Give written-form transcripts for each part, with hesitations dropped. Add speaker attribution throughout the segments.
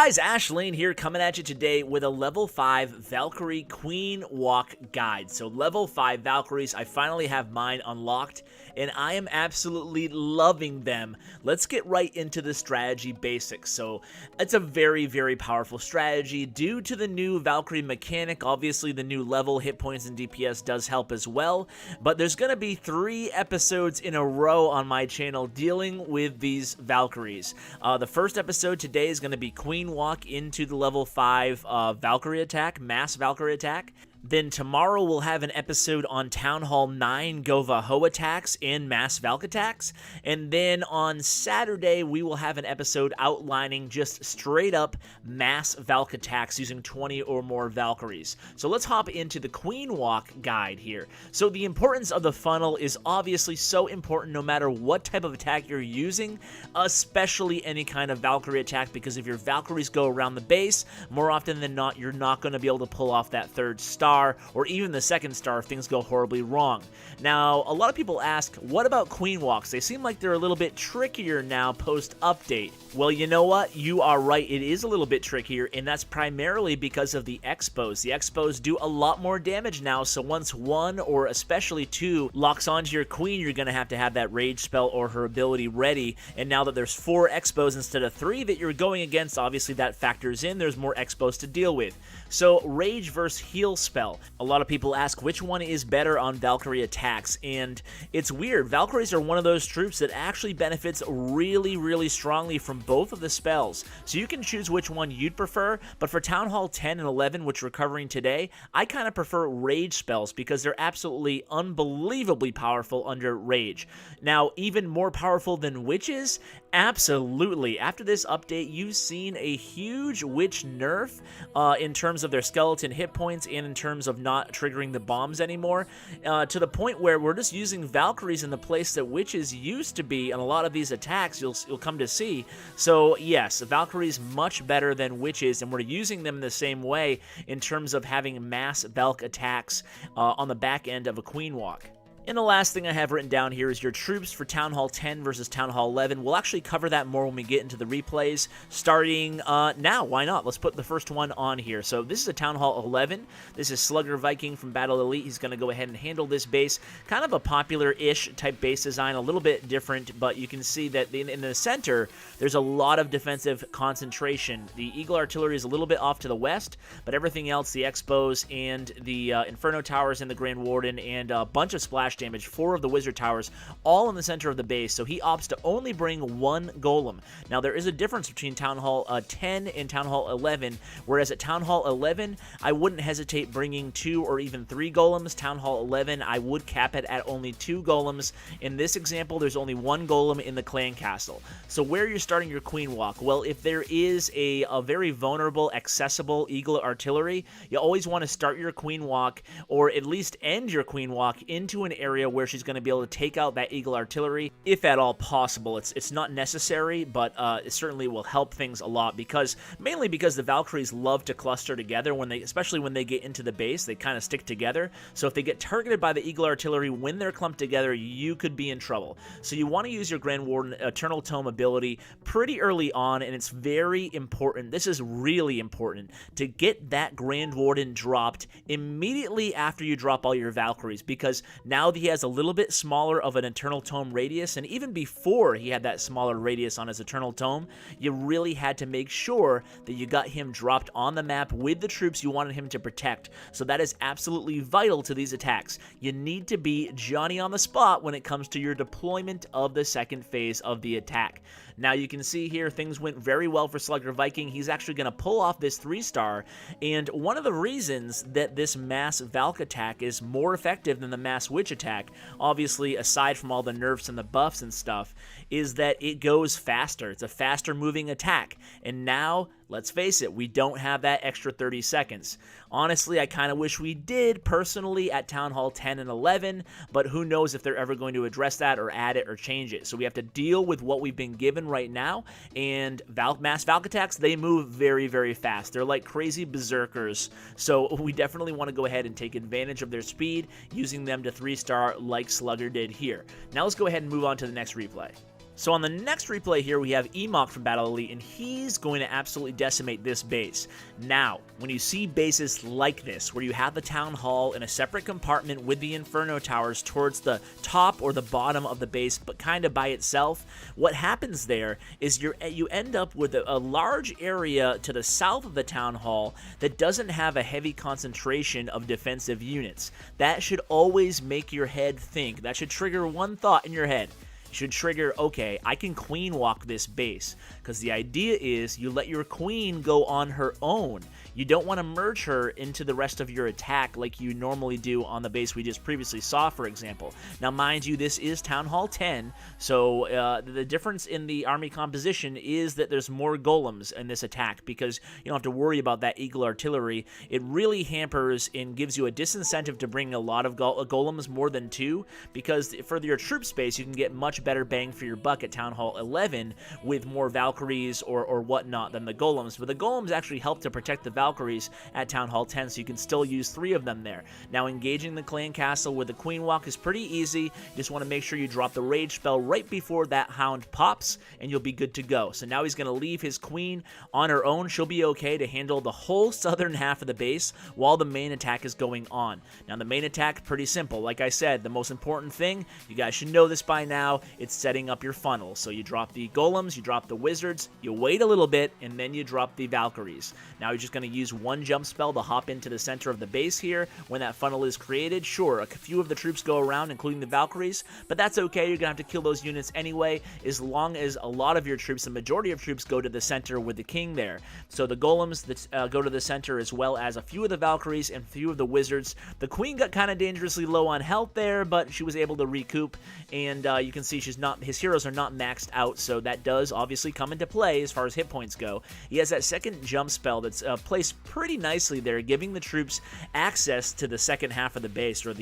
Speaker 1: guys, Ash Lane here coming at you today with a level 5 Valkyrie Queen Walk guide. So level 5 Valkyries, I finally have mine unlocked and I am absolutely loving them. Let's get right into the strategy basics. So it's a very, very powerful strategy due to the new Valkyrie mechanic. Obviously the new level, hit points, and DPS does help as well, but there's going to be 3 episodes in a row on my channel dealing with these Valkyries. The first episode today is going to be Queen Walk into the level 5 Valkyrie attack, Mass Valkyrie attack. Then tomorrow we'll have an episode on Town Hall 9 GoVaWi attacks and Mass Valk attacks. And then on Saturday we will have an episode outlining just straight up Mass Valk attacks using 20 or more Valkyries. So let's hop into the Queen Walk guide here. So the importance of the funnel is obviously so important no matter what type of attack you're using, especially any kind of Valkyrie attack, because if your Valkyries go around the base, more often than not you're not going to be able to pull off that 3rd star or even the 2nd star if things go horribly wrong. Now, a lot of people ask, what about Queen Walks? They seem like they're a little bit trickier now post-update. Well, you know what? You are right. It is a little bit trickier, and that's primarily because of the expos. The expos do a lot more damage now, so once 1 or especially 2 locks onto your queen, you're going to have that rage spell or her ability ready, and now that there's 4 expos instead of 3 that you're going against, obviously that factors in. There's more expos to deal with. So, rage versus heal spell. A lot of people ask which one is better on Valkyrie attacks, and it's weird. Valkyries are one of those troops that actually benefits really, really strongly from both of the spells. So you can choose which one you'd prefer, but for Town Hall 10 and 11, which we're covering today, I kind of prefer rage spells because they're absolutely unbelievably powerful under rage. Now, even more powerful than witches? Absolutely. After this update, you've seen a huge witch nerf in terms of their skeleton hit points and in terms of not triggering the bombs anymore, to the point where we're just using Valkyries in the place that witches used to be on a lot of these attacks. You'll come to see. So yes, Valkyries much better than witches, and we're using them the same way in terms of having Mass Valk attacks on the back end of a Queen Walk. And the last thing I have written down here is your troops for Town Hall 10 versus Town Hall 11. We'll actually cover that more when we get into the replays, starting now. Why not? Let's put the first one on here. So this is a Town Hall 11. This is Slugger Viking from Battle Elite. He's going to go ahead and handle this base. Kind of a popular-ish type base design, a little bit different, but you can see that in the center, there's a lot of defensive concentration. The Eagle Artillery is a little bit off to the west, but everything else, the Expos and the Inferno Towers and the Grand Warden and a bunch of splash damage, 4 of the Wizard Towers, all in the center of the base, so he opts to only bring 1 Golem. Now, there is a difference between Town Hall 10 and Town Hall 11, whereas at Town Hall 11, I wouldn't hesitate bringing 2 or even 3 Golems. Town Hall 11, I would cap it at only 2 Golems. In this example, there's only 1 Golem in the Clan Castle. So where you're starting your Queen Walk? Well, if there is a very vulnerable, accessible Eagle Artillery, you always want to start your Queen Walk, or at least end your Queen Walk, into an area where she's going to be able to take out that Eagle Artillery, if at all possible. It's not necessary, but it certainly will help things a lot, mainly because the Valkyries love to cluster together, especially when they get into the base. They kind of stick together, so if they get targeted by the Eagle Artillery when they're clumped together, you could be in trouble. So you want to use your Grand Warden Eternal Tome ability pretty early on, and it's very important. This is really important to get that Grand Warden dropped immediately after you drop all your Valkyries, because now he has a little bit smaller of an Eternal Tome radius, and even before he had that smaller radius on his Eternal Tome, you really had to make sure that you got him dropped on the map with the troops you wanted him to protect. So that is absolutely vital to these attacks. You need to be Johnny on the spot when it comes to your deployment of the 2nd phase of the attack. Now you can see here things went very well for Slugger Viking. He's actually going to pull off this 3-star, and one of the reasons that this Mass Valk attack is more effective than the Mass Witch attack, obviously aside from all the nerfs and the buffs and stuff, is that it goes faster. It's a faster moving attack, and now, let's face it, we don't have that extra 30 seconds. Honestly, I kind of wish we did personally at Town Hall 10 and 11, but who knows if they're ever going to address that or add it or change it. So we have to deal with what we've been given right now, and Mass Valk attacks, they move very, very fast. They're like crazy berserkers, so we definitely want to go ahead and take advantage of their speed, using them to 3-star like Slugger did here. Now let's go ahead and move on to the next replay. So on the next replay here, we have Emok from Battle Elite, and he's going to absolutely decimate this base. Now, when you see bases like this, where you have the Town Hall in a separate compartment with the Inferno Towers towards the top or the bottom of the base, but kind of by itself, what happens there is you end up with a large area to the south of the Town Hall that doesn't have a heavy concentration of defensive units. That should always make your head think. That should trigger one thought in your head. Should trigger, okay, I can queen walk this base, because the idea is you let your queen go on her own. You don't want to merge her into the rest of your attack like you normally do on the base we just previously saw, for example. Now, mind you, this is Town Hall 10, so the difference in the army composition is that there's more golems in this attack, because you don't have to worry about that eagle artillery. It really hampers and gives you a disincentive to bring a lot of golems, more than 2, because for your troop space, you can get much better bang for your buck at Town Hall 11 with more Valkyries or whatnot than the golems. But the golems actually help to protect the Valkyries at Town Hall 10, so you can still use 3 of them there. Now, engaging the clan castle with the queen walk is pretty easy. You just want to make sure you drop the rage spell right before that hound pops, and you'll be good to go. So now he's going to leave his queen on her own. She'll be okay to handle the whole southern half of the base while the main attack is going on. Now, the main attack, pretty simple. Like I said, the most important thing, you guys should know this by now, it's setting up your funnel. So you drop the golems, you drop the wizards, you wait a little bit, and then you drop the Valkyries. Now you're just going to use one jump spell to hop into the center of the base here when that funnel is created. Sure, a few of the troops go around, including the Valkyries, but that's okay. You're going to have to kill those units anyway, as long as a lot of your troops, the majority of troops, go to the center with the king there. So the golems that go to the center, as well as a few of the Valkyries and a few of the wizards. The queen got kind of dangerously low on health there, but she was able to recoup, and you can see his heroes are not maxed out, so that does obviously come into play as far as hit points go. He has that second jump spell that's placed pretty nicely there, giving the troops access to the second half of the base, or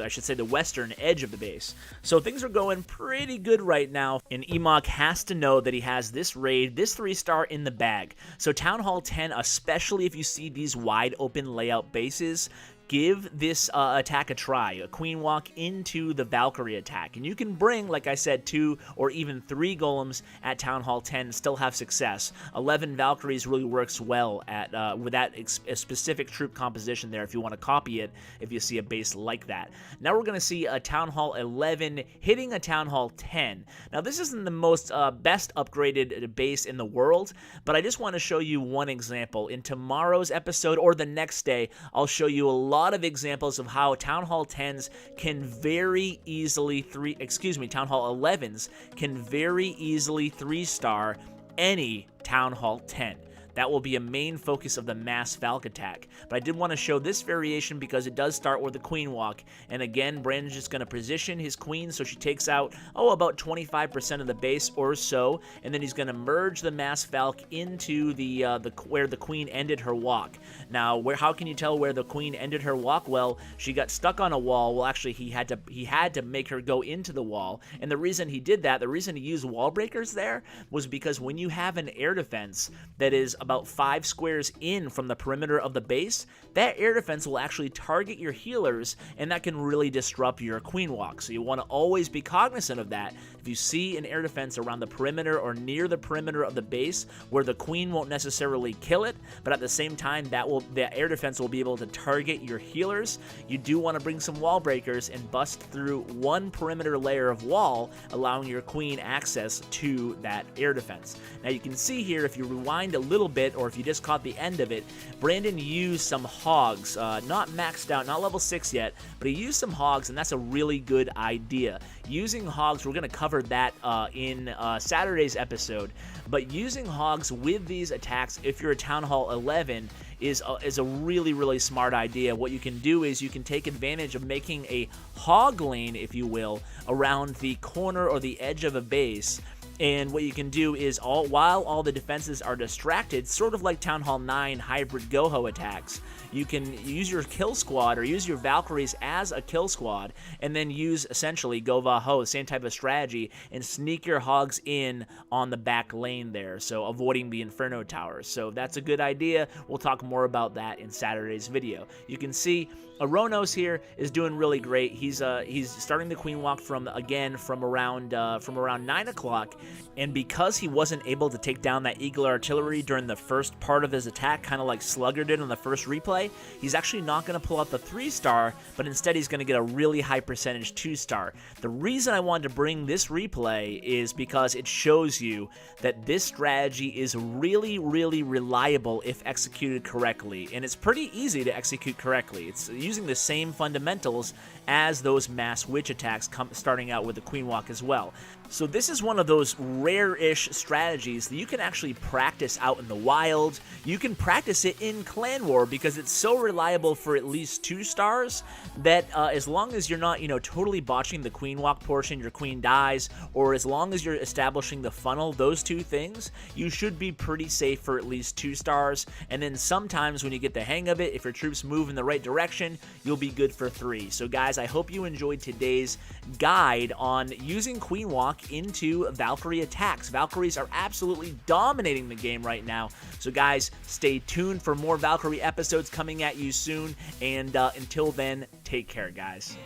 Speaker 1: I should say the western edge of the base. So things are going pretty good right now, and Emok has to know that he has this raid, this 3-star in the bag. So Town Hall 10, especially if you see these wide open layout bases, give this attack a try, a queen walk into the Valkyrie attack. And you can bring, like I said, 2 or even 3 golems at Town Hall 10 and still have success. 11 Valkyries really works well at with that specific troop composition there if you want to copy it, if you see a base like that. Now we're going to see a Town Hall 11 hitting a Town Hall 10. Now this isn't the most best upgraded base in the world, but I just want to show you one example. In tomorrow's episode or the next day, I'll show you a lot of examples of how Town Hall 10s can very easily Town Hall 11s can very easily 3-star any Town Hall 10. That will be a main focus of the Mass Valk attack. But I did want to show this variation because it does start with the queen walk. And again, Brandon's just going to position his queen so she takes out, about 25% of the base or so. And then he's going to merge the Mass Valk into where the queen ended her walk. Now, how can you tell where the queen ended her walk? Well, she got stuck on a wall. Well, actually, he had to make her go into the wall. And the reason he did that, the reason he used wall breakers there, was because when you have an air defense that is about 5 squares in from the perimeter of the base, that air defense will actually target your healers, and that can really disrupt your queen walk. So you want to always be cognizant of that. If you see an air defense around the perimeter or near the perimeter of the base where the queen won't necessarily kill it, but at the same time the air defense will be able to target your healers, you do want to bring some wall breakers and bust through one perimeter layer of wall, allowing your queen access to that air defense. Now you can see here, if you rewind a little bit, or if you just caught the end of it, Brandon used some hogs, not maxed out, not level 6 yet, but he used some hogs, and that's a really good idea. Using hogs, we're going to cover that in Saturday's episode, but using hogs with these attacks, if you're a Town Hall 11, is a really, really smart idea. What you can do is you can take advantage of making a hog lane, if you will, around the corner or the edge of a base, And what you can do is, while all the defenses are distracted, sort of like Town Hall 9 hybrid Goho attacks, you can use your kill squad or use your Valkyries as a kill squad, and then use essentially GoVaWi, same type of strategy, and sneak your hogs in on the back lane there, so avoiding the Inferno towers. So that's a good idea. We'll talk more about that in Saturday's video. You can see Aronos here is doing really great. He's starting the Queen Walk from around 9 o'clock, and because he wasn't able to take down that Eagle Artillery during the first part of his attack, kind of like Slugger did on the first replay, he's actually not going to pull out the 3-star, but instead he's going to get a really high percentage 2-star. The reason I wanted to bring this replay is because it shows you that this strategy is really, really reliable if executed correctly, and it's pretty easy to execute correctly. It's using the same fundamentals as those mass witch attacks starting out with the Queen Walk as well. So this is one of those rare-ish strategies that you can actually practice out in the wild. You can practice it in Clan War because it's so reliable for at least 2 stars that as long as you're not, totally botching the Queen Walk portion, your queen dies, or as long as you're establishing the funnel, those 2 things, you should be pretty safe for at least 2 stars. And then sometimes when you get the hang of it, if your troops move in the right direction, you'll be good for 3. So guys, I hope you enjoyed today's guide on using Queen Walk into Valkyrie attacks. Valkyries are absolutely dominating the game right now. So guys, stay tuned for more Valkyrie episodes coming at you soon. And until then, take care, guys.